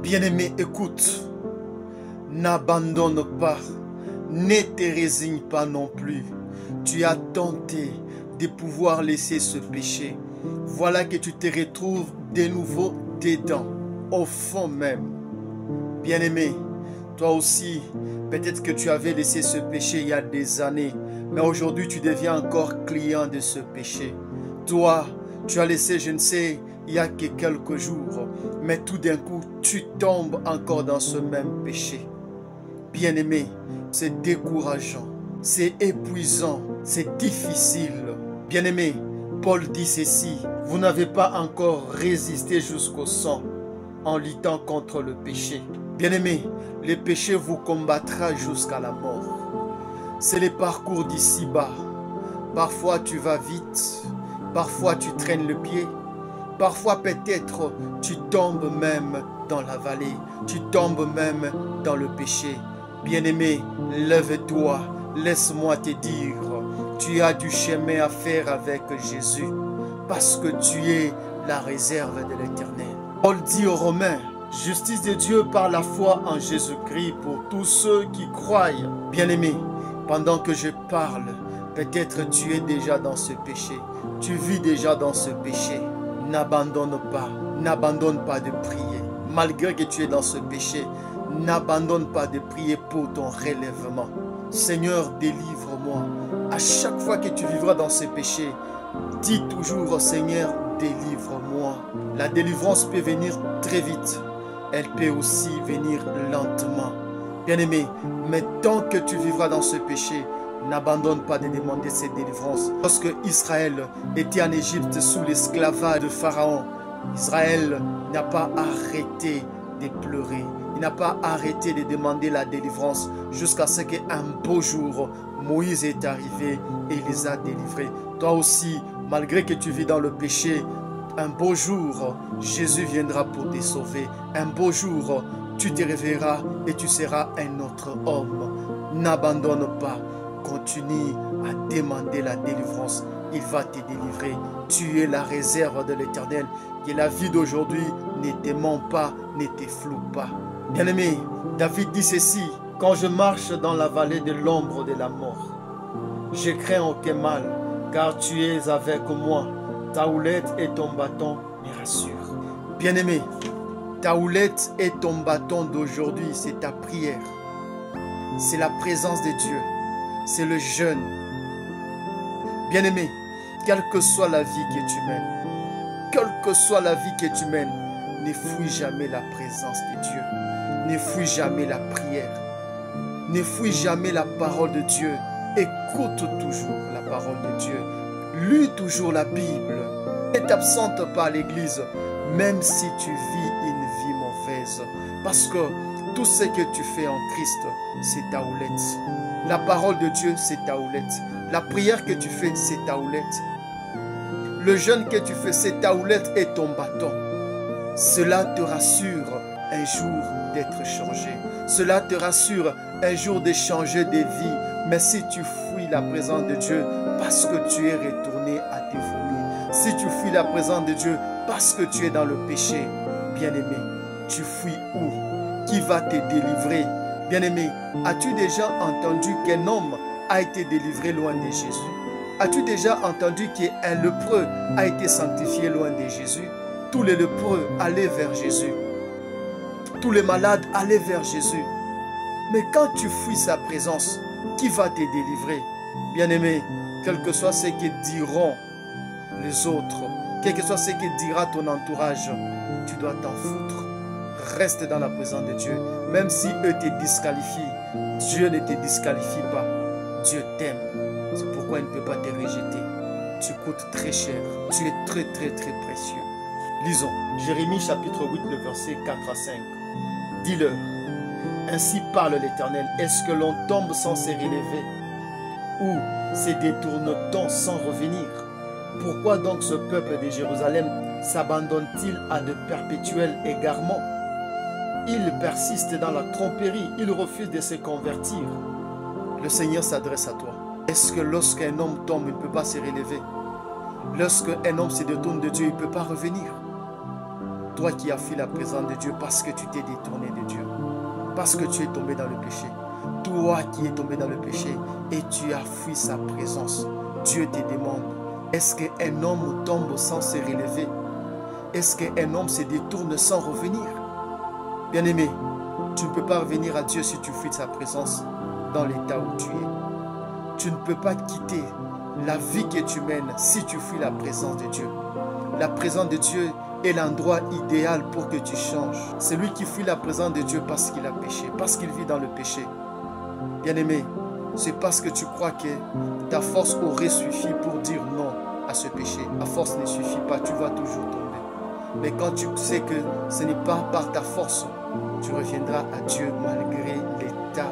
Bien-aimé, écoute, n'abandonne pas, ne te résigne pas non plus. Tu as tenté de pouvoir laisser ce péché. Voilà que tu te retrouves de nouveau dedans, au fond même. Bien-aimé, toi aussi, peut-être que tu avais laissé ce péché il y a des années, mais aujourd'hui tu deviens encore client de ce péché. Toi, tu as laissé, je ne sais, il y a que quelques jours, mais tout d'un coup, tu tombes encore dans ce même péché. Bien-aimé, c'est décourageant, c'est épuisant, c'est difficile. Bien-aimé, Paul dit ceci, vous n'avez pas encore résisté jusqu'au sang en luttant contre le péché. Bien-aimé, le péché vous combattra jusqu'à la mort. C'est le parcours d'ici-bas. Parfois tu vas vite, parfois tu traînes le pied, parfois peut-être tu tombes même dans la vallée, tu tombes même dans le péché. Bien-aimé, lève-toi, laisse-moi te dire, tu as du chemin à faire avec Jésus, parce que tu es la réserve de l'Éternel. Paul dit aux Romains, justice de Dieu par la foi en Jésus-Christ pour tous ceux qui croient. Bien-aimé, pendant que je parle, peut-être tu es déjà dans ce péché, tu vis déjà dans ce péché. N'abandonne pas de prier. Malgré que tu es dans ce péché, n'abandonne pas de prier pour ton relèvement. Seigneur, délivre-moi. À chaque fois que tu vivras dans ce péché, dis toujours, Seigneur, délivre-moi. La délivrance peut venir très vite. Elle peut aussi venir lentement. Bien-aimé, mais tant que tu vivras dans ce péché, n'abandonne pas de demander cette délivrance. Lorsque Israël était en Égypte sous l'esclavage de Pharaon, Israël n'a pas arrêté de pleurer. Il n'a pas arrêté de demander la délivrance jusqu'à ce qu'un beau jour, Moïse est arrivé et les a délivrés. Toi aussi, malgré que tu vis dans le péché, un beau jour, Jésus viendra pour te sauver. Un beau jour, tu te réveilleras et tu seras un autre homme. N'abandonne pas. Continue à demander la délivrance. Il va te délivrer. Tu es la réserve de l'Éternel. Que la vie d'aujourd'hui ne te ment pas, ne te floue pas. Bien-aimé, David dit ceci. Quand je marche dans la vallée de l'ombre de la mort, je crains aucun mal, car tu es avec moi. Ta houlette et ton bâton me rassurent. Bien-aimé, ta houlette et ton bâton d'aujourd'hui, c'est ta prière. C'est la présence de Dieu. C'est le jeûne. Bien-aimé, quelle que soit la vie que tu mènes, quelle que soit la vie que tu mènes, ne fuis jamais la présence de Dieu. Ne fuis jamais la prière. Ne fuis jamais la parole de Dieu. Écoute toujours la parole de Dieu. Lis toujours la Bible. Ne t'absente pas à l'église, même si tu vis une vie mauvaise. Parce que tout ce que tu fais en Christ, c'est ta houlette. La parole de Dieu, c'est ta houlette. La prière que tu fais, c'est ta houlette. Le jeûne que tu fais, c'est ta houlette et ton bâton. Cela te rassure un jour d'être changé. Cela te rassure un jour de changer de vie. Mais si tu fuis la présence de Dieu parce que tu es retourné à tes vomis, si tu fuis la présence de Dieu parce que tu es dans le péché, bien-aimé, tu fuis où? Qui va te délivrer? Bien-aimé, as-tu déjà entendu qu'un homme a été délivré loin de Jésus? As-tu déjà entendu qu'un lépreux a été sanctifié loin de Jésus? Tous les lépreux allaient vers Jésus. Tous les malades allaient vers Jésus. Mais quand tu fuis sa présence, qui va te délivrer? Bien-aimé, quel que soit ce que diront les autres, quel que soit ce que dira ton entourage, tu dois t'en foutre. Reste dans la présence de Dieu. Même si eux te disqualifient, Dieu ne te disqualifie pas. Dieu t'aime. C'est pourquoi il ne peut pas te rejeter. Tu coûtes très cher. Tu es très précieux. Lisons. Jérémie chapitre 8, le verset 4 à 5. Dis-leur. Ainsi parle l'Éternel. Est-ce que l'on tombe sans se relever? Ou se détourne-t-on sans revenir? Pourquoi donc ce peuple de Jérusalem s'abandonne-t-il à de perpétuels égarements? Il persiste dans la tromperie, il refuse de se convertir. Le Seigneur s'adresse à toi. Est-ce que lorsqu'un homme tombe, il ne peut pas se relever? Lorsqu'un homme se détourne de Dieu, il ne peut pas revenir? Toi qui as fui la présence de Dieu parce que tu t'es détourné de Dieu. Parce que tu es tombé dans le péché. Toi qui es tombé dans le péché et tu as fui sa présence. Dieu te demande, est-ce qu'un homme tombe sans se relever? Est-ce qu'un homme se détourne sans revenir? Bien-aimé, tu ne peux pas revenir à Dieu si tu fuis sa présence dans l'état où tu es. Tu ne peux pas quitter la vie que tu mènes si tu fuis la présence de Dieu. La présence de Dieu est l'endroit idéal pour que tu changes. C'est lui qui fuit la présence de Dieu parce qu'il a péché, parce qu'il vit dans le péché. Bien-aimé, c'est parce que tu crois que ta force aurait suffi pour dire non à ce péché. La force ne suffit pas, tu vas toujours tomber. Mais quand tu sais que ce n'est pas par ta force, tu reviendras à Dieu malgré l'état